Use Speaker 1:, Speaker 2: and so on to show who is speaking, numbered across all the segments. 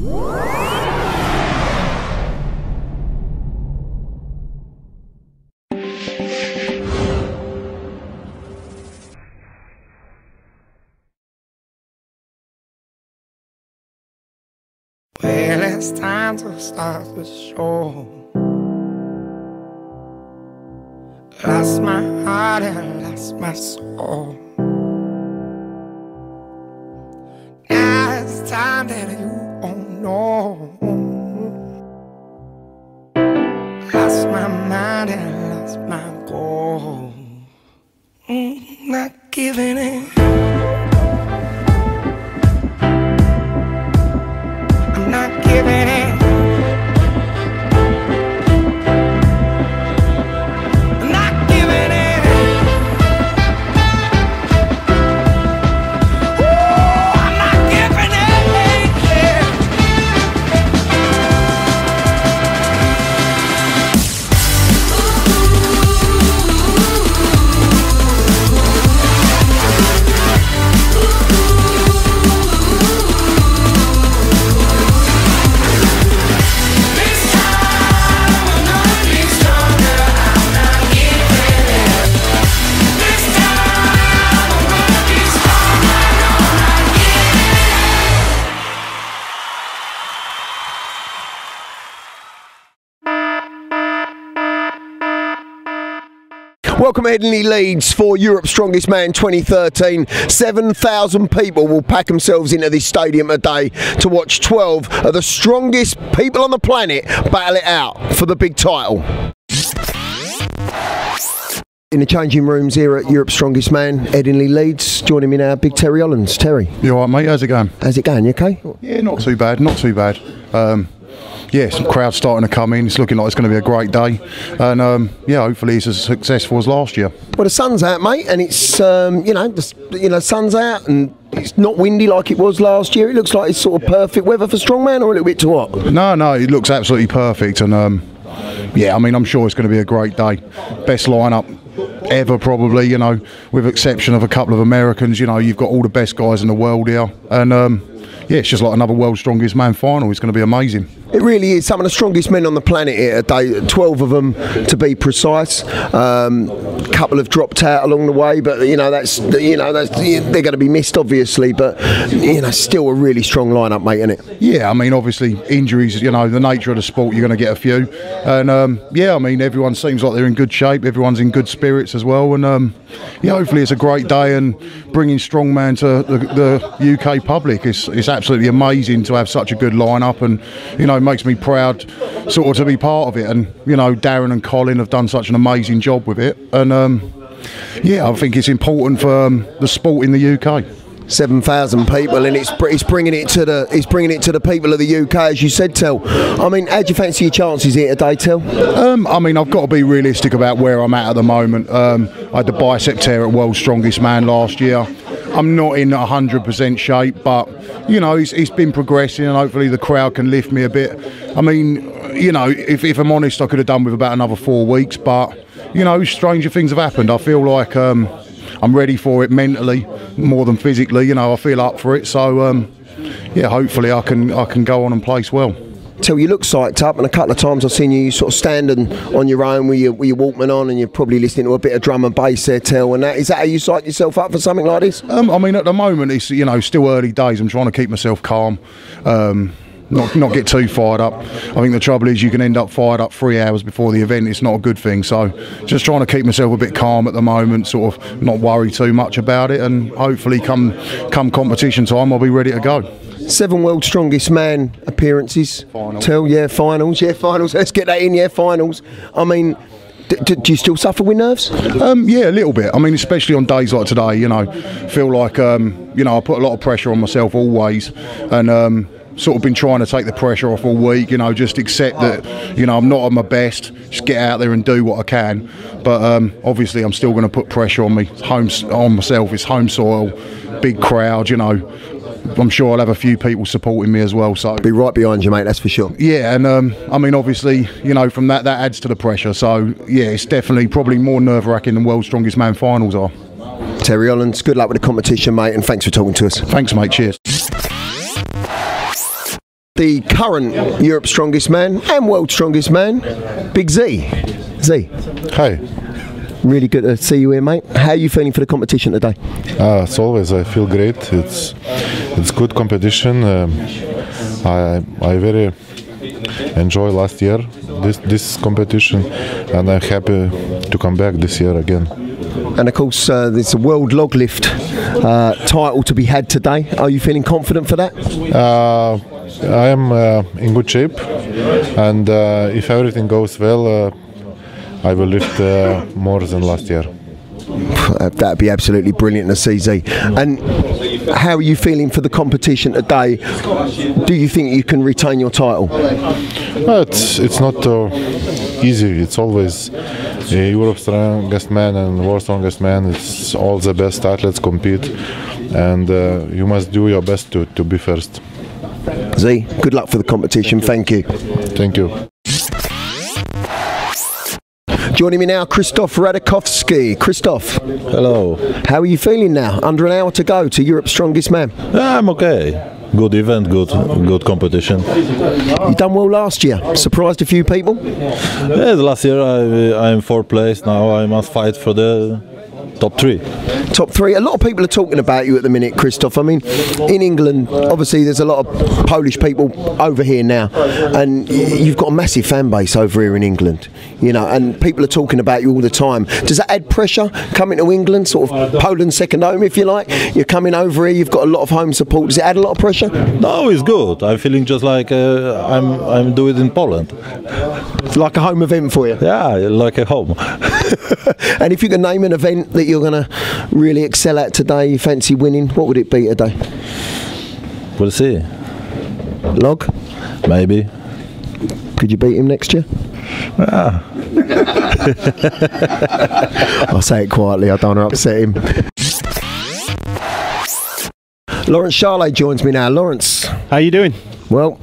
Speaker 1: Well, it's time to start the show. Lost my heart and lost my soul. Now it's time that you won't know. Lost my mind and lost my goal. Not giving it. Not giving it. Not giving it. Ooh, I'm not giving it.
Speaker 2: Welcome Headingley, Leeds for Europe's Strongest Man 2013. 7,000 people will pack themselves into this stadium today to watch 12 of the strongest people on the planet battle it out for the big title. In the changing rooms here at Europe's Strongest Man, Headingley, Leeds. Joining me now, big Terry Hollands. Terry.
Speaker 3: You alright, mate? How's it going?
Speaker 2: How's it going? You okay?
Speaker 3: Yeah, not too bad, not too bad. Yeah, some crowds starting to come in. It's looking like it's going to be a great day, and yeah, hopefully it's as successful as last year.
Speaker 2: Well, the sun's out, mate, and it's the sun's out, and it's not windy like it was last year. It looks like it's sort of perfect weather for strongman, or a little bit too hot.
Speaker 3: No, it looks absolutely perfect, and yeah, I mean, I'm sure it's going to be a great day. Best lineup ever, probably. You know, with exception of a couple of Americans. You know, you've got all the best guys in the world here, and yeah, it's just like another World's Strongest Man final. It's going to be amazing.
Speaker 2: It really is. Some of the strongest men on the planet here today, 12 of them to be precise. A couple have dropped out along the way, but they're going to be missed, obviously. But still a really strong lineup, mate, isn't it?
Speaker 3: Yeah, I mean, obviously injuries. You know, the nature of the sport, you're going to get a few. And yeah, I mean, everyone seems like they're in good shape. Everyone's in good spirits as well. And yeah, hopefully it's a great day and bringing strongman to the UK public. It's absolutely amazing to have such a good lineup, and it makes me proud sort of to be part of it. And Darren and Colin have done such an amazing job with it, and yeah, I think it's important for the sport in the UK.
Speaker 2: 7,000 people, and it's bringing it to the people of the UK, as you said, Tel. I mean, how do you fancy your chances here today, Tel?
Speaker 3: I mean, I've got to be realistic about where I'm at the moment. I had the bicep tear at World's Strongest Man last year. I'm not in 100% shape, but he's been progressing, and hopefully the crowd can lift me a bit. I mean, if I'm honest, I could have done with about another 4 weeks, but stranger things have happened. I feel like I'm ready for it mentally more than physically. I feel up for it, so yeah, hopefully I can go on and place well.
Speaker 2: Tel, you look psyched up, and a couple of times I've seen you sort of standing on your own with your Walkman on, and you're probably listening to a bit of drum and bass there, Tel. And is that how you psych yourself up for something like this?
Speaker 3: I mean, at the moment it's still early days. I'm trying to keep myself calm. Not get too fired up. I think the trouble is you can end up fired up 3 hours before the event. It's not a good thing. So just trying to keep myself a bit calm at the moment, sort of not worry too much about it, and hopefully come competition time I'll be ready to go.
Speaker 2: 7 World's Strongest Man appearances.
Speaker 3: Finals.
Speaker 2: Tel, yeah, finals. Yeah, finals. Let's get that in, yeah, finals. I mean, do you still suffer with nerves?
Speaker 3: Yeah, a little bit. I mean, especially on days like today, feel like, I put a lot of pressure on myself always, and sort of been trying to take the pressure off all week, just accept that, I'm not at my best, just get out there and do what I can. But obviously I'm still going to put pressure on me, on myself. It's home soil, big crowd, I'm sure I'll have a few people supporting me as well. So
Speaker 2: be right behind you, mate, that's for sure.
Speaker 3: Yeah, and I mean, obviously, from that adds to the pressure. So yeah, it's definitely probably more nerve-wracking than World's Strongest Man finals are.
Speaker 2: Terry Hollands, good luck with the competition, mate, and thanks for talking to us.
Speaker 3: Thanks, mate, cheers.
Speaker 2: the current Europe's Strongest Man and World's Strongest Man, Big Z. Z.
Speaker 4: Hi.
Speaker 2: Really good to see you here, mate. How are you feeling for the competition today?
Speaker 4: As always, I feel great. It's good competition. I very enjoy last year this competition, and I'm happy to come back this year again.
Speaker 2: And of course, there's a World Log Lift title to be had today. Are you feeling confident for that?
Speaker 4: I am in good shape, and if everything goes well, I will lift more than last year.
Speaker 2: That'd be absolutely brilliant to see, Z. And how are you feeling for the competition today? Do you think you can retain your title?
Speaker 4: Well, it's not easy. It's always Europe's Strongest Man and World's Strongest Man. It's all the best athletes compete, and you must do your best to be first.
Speaker 2: Z, good luck for the competition. Thank you.
Speaker 4: Thank you.
Speaker 2: Joining me now, Krzystof Radzikowski. Krzystof.
Speaker 5: Hello.
Speaker 2: How are you feeling now? Under an hour to go to Europe's Strongest Man.
Speaker 5: I'm okay. Good event, good competition.
Speaker 2: You done well last year. Surprised a few people?
Speaker 5: Yeah, last year I'm 4th place. Now I must fight for the top 3.
Speaker 2: Top 3. A lot of people are talking about you at the minute, Krzystof. I mean, in England, obviously there's a lot of Polish people over here now, and you've got a massive fan base over here in England, you know, and people are talking about you all the time. Does that add pressure coming to England, sort of Poland's second home, if you like? You're coming over here, you've got a lot of home support. Does it add a lot of pressure?
Speaker 5: No, it's good. I'm feeling just like I'm doing it in Poland.
Speaker 2: It's like a home event for you?
Speaker 5: Yeah, like a home.
Speaker 2: And if you could name an event that you're going to really excel at today, you fancy winning, what would it be today?
Speaker 5: We'll see.
Speaker 2: Log?
Speaker 5: Maybe.
Speaker 2: Could you beat him next year?
Speaker 5: Yeah.
Speaker 2: I'll say it quietly, I don't want to upset him. Laurence Shahlaei joins me now. Laurence.
Speaker 6: How you doing?
Speaker 2: Well,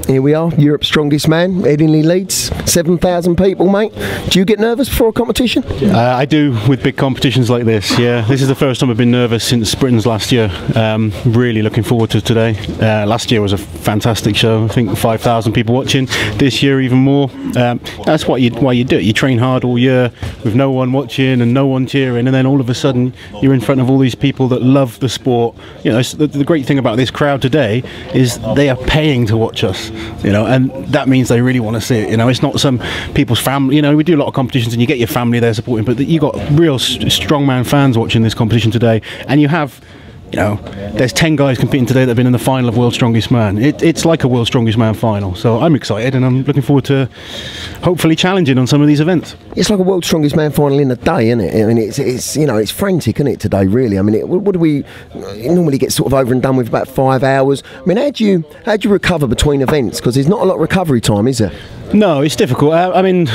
Speaker 2: here we are, Europe's Strongest Man, Headingley, Leeds, 7,000 people, mate. Do you get nervous before a competition?
Speaker 6: I do with big competitions like this, yeah. This is the first time I've been nervous since Britain's last year. Really looking forward to today. Last year was a fantastic show. I think 5,000 people watching. This year even more. That's why you do it. You train hard all year with no one watching and no one cheering, and then all of a sudden you're in front of all these people that love the sport. You know, the great thing about this crowd today is they are paying to watch us. You know, and that means they really want to see it. You know, it's not some people's family. You know, we do a lot of competitions and you get your family there supporting, but you got real strongman fans watching this competition today, and you have, you know, there's 10 guys competing today that have been in the final of World's Strongest Man. It's like a World's Strongest Man final, so I'm excited and I'm looking forward to hopefully challenging on some of these events.
Speaker 2: It's like a World's Strongest Man final in a day, isn't it? I mean, it's you know, it's frantic, isn't it, today, really? I mean, what do we normally get sort of over and done with about 5 hours? I mean, how do you recover between events? Because there's not a lot of recovery time, is there?
Speaker 6: No, it's difficult. I mean,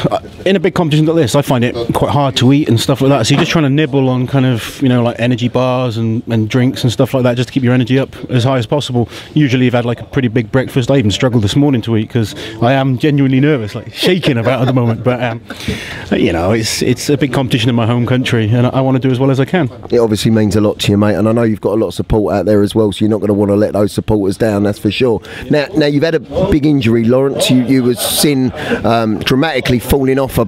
Speaker 6: in a big competition like this, I find it quite hard to eat and stuff like that. So you're just trying to nibble on kind of, you know, like energy bars and drinks and stuff like that, just to keep your energy up as high as possible. Usually you've had like a pretty big breakfast. I even struggled this morning to eat because I am genuinely nervous, like shaking about at the moment. But, you know, it's a big competition in my home country and I want to do as well as I can.
Speaker 2: It obviously means a lot to you, mate, and I know you've got a lot of support out there as well, so you're not going to want to let those supporters down, that's for sure. Now you've had a big injury, Laurence. You were seen dramatically falling off a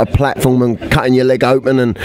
Speaker 2: platform and cutting your leg open and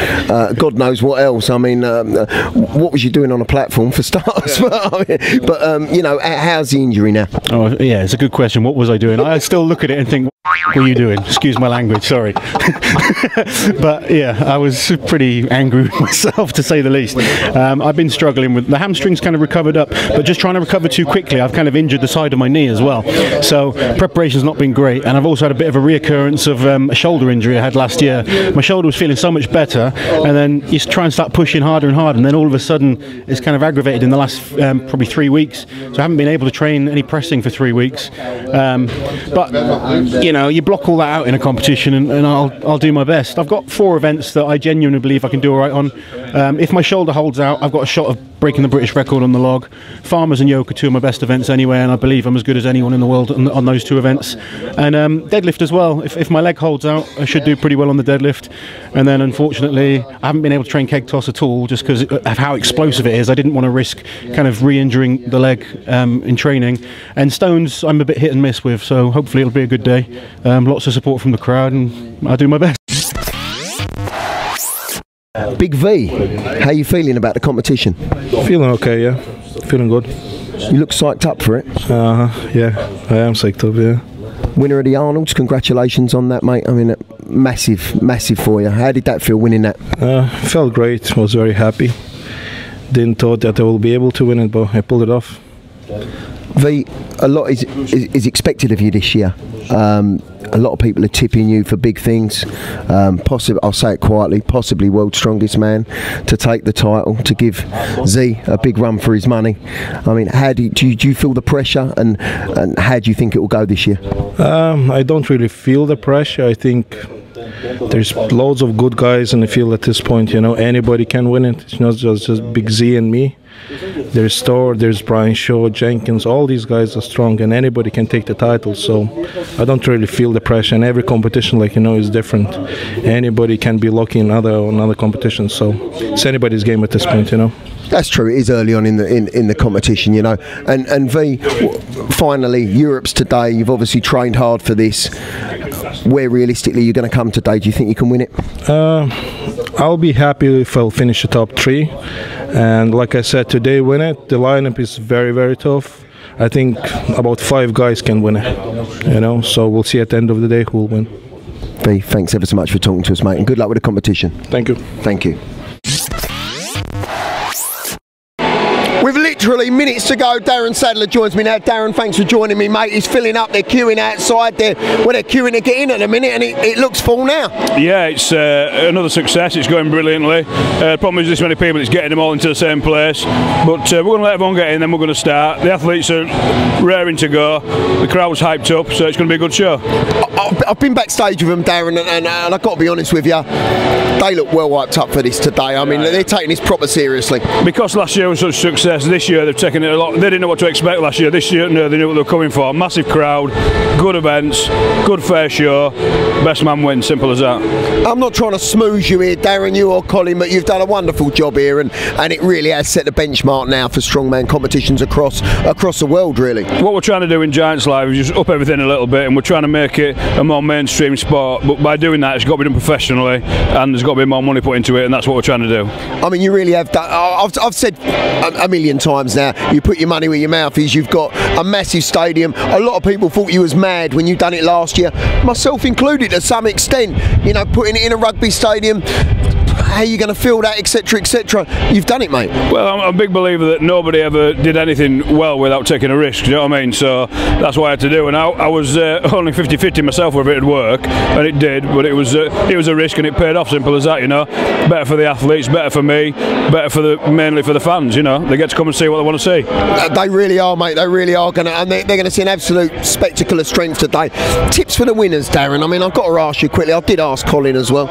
Speaker 2: God knows what else. I mean, what was you doing on a platform for starters? But you know, how's the injury now?
Speaker 6: Oh yeah, it's a good question. What was I doing? I still look at it and think, what were you doing? Excuse my language, sorry. But yeah, I was pretty angry with myself, to say the least. I've been struggling with the hamstrings, kind of recovered up, but just trying to recover too quickly. I've kind of injured the side of my knee as well, so preparation's not been great, and I've also had a bit of a reoccurrence of a shoulder injury I had last year. My shoulder was feeling so much better, and then you try and start pushing harder and harder, and then all of a sudden it's kind of aggravated in the last probably 3 weeks, so I haven't been able to train any pressing for 3 weeks. But you know, you block all that out in a competition, and I'll do my best. I've got 4 events that I genuinely believe I can do all right on. If my shoulder holds out, I've got a shot of breaking the British record on the log. Farmers and yoke are two of my best events anyway, and I believe I'm as good as anyone in the world on those two events. And deadlift as well. If my leg holds out, I should do pretty well on the deadlift. And then unfortunately, I haven't been able to train keg toss at all just because of how explosive it is. I didn't want to risk kind of re-injuring the leg in training. And stones, I'm a bit hit and miss with, so hopefully it'll be a good day. Lots of support from the crowd, and I'll do my best.
Speaker 2: Big V, how are you feeling about the competition?
Speaker 7: Feeling okay, yeah. Feeling good.
Speaker 2: You look psyched up for it.
Speaker 7: Yeah, I am psyched up, yeah.
Speaker 2: Winner of the Arnolds, congratulations on that, mate. I mean, massive, massive for you. How did that feel, winning that?
Speaker 7: Felt great, was very happy. Didn't thought that I will be able to win it, but I pulled it off.
Speaker 2: V, a lot is expected of you this year. A lot of people are tipping you for big things. Possibly, I'll say it quietly, possibly world's strongest man to take the title, to give Z a big run for his money. I mean, how do you feel the pressure, and how do you think it will go this year?
Speaker 7: I don't really feel the pressure. I think there's loads of good guys in the field at this point. You know, anybody can win it. It's not just Big Z and me. There's Storr, there's Brian Shaw, Jenkins, all these guys are strong and anybody can take the title, so I don't really feel the pressure, and every competition, like you know, is different. Anybody can be lucky in another competition, so it's anybody's game at this point, you know.
Speaker 2: That's true, it is early on in the competition, you know. And V, finally, Europe's today, you've obviously trained hard for this. Where realistically you're going to come today? Do you think you can win it?
Speaker 7: I'll be happy if I'll finish the top 3, and like I said, today win it. The lineup is very, very tough. I think about 5 guys can win it, you know, so we'll see at the end of the day who will win.
Speaker 2: V, thanks ever so much for talking to us, mate, and good luck with the competition.
Speaker 7: Thank you.
Speaker 2: Thank you. With literally minutes to go, Darren Sadler joins me now. Darren, thanks for joining me, mate. He's filling up. They're queuing outside there. Well, they're queuing to get in at the minute, and it looks full now.
Speaker 8: Yeah, it's another success. It's going brilliantly. The problem is this many people, it's getting them all into the same place. But we're going to let everyone get in, then we're going to start. The athletes are raring to go. The crowd's hyped up, so it's going to be a good show.
Speaker 2: I've been backstage with them, Darren, and I've got to be honest with you. They look well hyped up for this today. I mean, they're taking this proper seriously.
Speaker 8: Because last year was such a success, this year they've taken it a lot. They didn't know what to expect last year. This year, no, they knew what they were coming for. Massive crowd, good events, good fair show. Best man wins, simple as that.
Speaker 2: I'm not trying to smooze you here, Darren, you or Colin, but you've done a wonderful job here, and it really has set the benchmark now for strongman competitions across the world, really.
Speaker 8: What we're trying to do in Giants Live is just up everything a little bit, and we're trying to make it a more mainstream sport. But by doing that, it's got to be done professionally, and there's got to be more money put into it, and that's what we're trying to do.
Speaker 2: I mean, you really have done. I've said a million times now, you put your money where your mouth is. You've got a massive stadium. A lot of people thought you was mad when you done it last year, myself included to some extent. You know, putting it in a rugby stadium, how are you going to feel that, etc, etc. You've done it, mate.
Speaker 8: Well, I'm a big believer that nobody ever did anything well without taking a risk, you know what I mean? So that's what I had to do, and I was only 50-50 myself whether it'd work, and it did, but it was a risk and it paid off, simple as that, you know. Better for the athletes, better for me, better for mainly for the fans, you know. They get to come and see what they want to see.
Speaker 2: They really are, mate, they really are going to, and they're going to see an absolute spectacle of strength today. Tips for the winners, Darren? I mean, I've got to ask you quickly, I did ask Colin as well.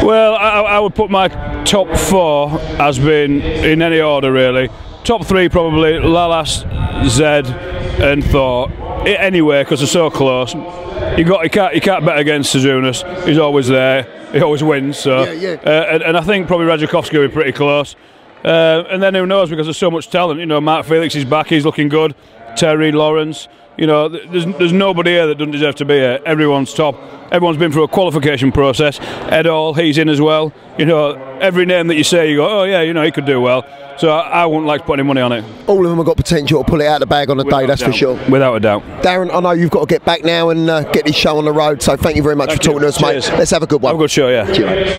Speaker 8: Well, I would put my top 4 as being in any order really. Top 3 probably Lalas, Zed and Thor. Anyway, because they're so close. You can't bet against Zydrunas. He's always there. He always wins. So and I think probably Radzikowski will be pretty close. And then who knows, because there's so much talent. You know, Mark Felix is back. He's looking good. Terry, Laurence. You know, there's nobody here that doesn't deserve to be here. Everyone's top. Everyone's been through a qualification process. Ed Hall, he's in as well. You know, every name that you say, you go, oh yeah, you know, he could do well. So I wouldn't like to put any money on it. All of them have got potential to pull it out of the bag on the day, that's for sure. Without a doubt. Darren, I know you've got to get back now and get this show on the road, so thank you very much for talking to us, mate. Let's have a good one. Have a good show, yeah. Cheers.